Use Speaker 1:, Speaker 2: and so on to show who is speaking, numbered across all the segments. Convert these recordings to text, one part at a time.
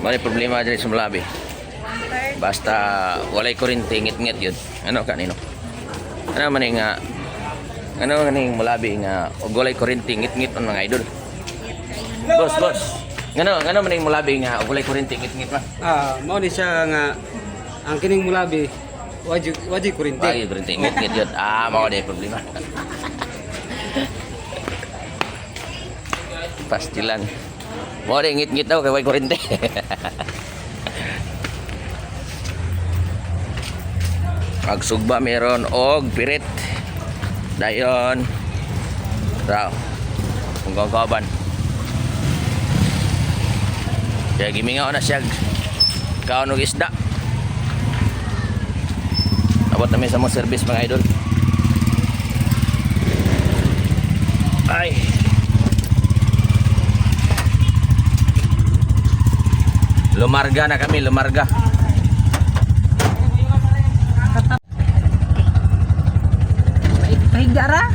Speaker 1: Mali problema diri sa Malabi. Basta walay kuryente, ngit-ngit yun. Ano kanino? Ano man nga ano kaning Malabi nga og walay kuryente, ngit-ngit on mga idol. Boss. Ngano man ning Malabi nga og walay kuryente, ngit-ngit man.
Speaker 2: Mao ni siya nga ang kining Mulabi waji kuryente.
Speaker 1: Waji kuryente, ngit-ngit yun. Mao di problema. Pastilan. Mao di ngit-ngit daw kay way kuryente. Pagsugba meron og pirit. Dayon. Raw. Kung kakaban. Kaya gimingaw na siya. Kaon og isda. Abot namin sa mga service mga idol. Ay. Lumarga na kami, lumarga.
Speaker 3: Pahigdara?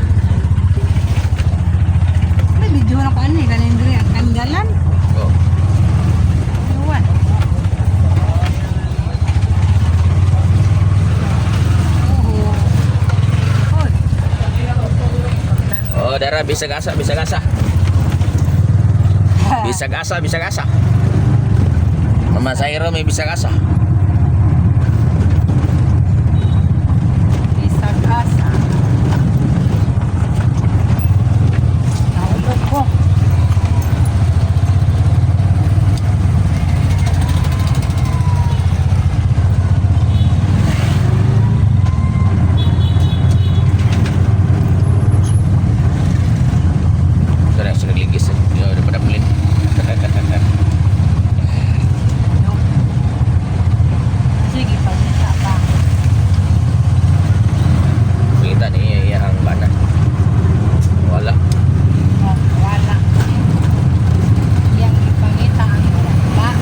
Speaker 3: May video na ko ani kanin diri ang kandalan.
Speaker 1: Oh.
Speaker 3: Iwan.
Speaker 1: Oh, dara bisag asa. Bisag asa. Mama Sairo may bisag asa.
Speaker 3: Isang asa. Nahulog ko.
Speaker 1: Dara sa nagligis. Yo, daripada pulit.
Speaker 3: Sige, pagkita pa.
Speaker 1: Kita ni yang bana. Wala.
Speaker 3: Oh, wala. Yang ipangita ang wala.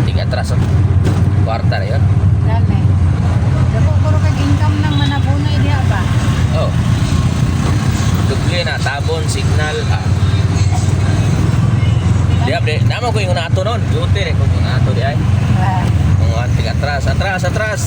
Speaker 1: Tiga atras. Kwarta na yun.
Speaker 3: Dali. Dako puro kag income ng manabunay diha ba?
Speaker 1: Oh. Dugli na tabon signal. Dia update. Nama ko yung nato noon. Duty rin ko yung nato di ay. Mga tiga atras.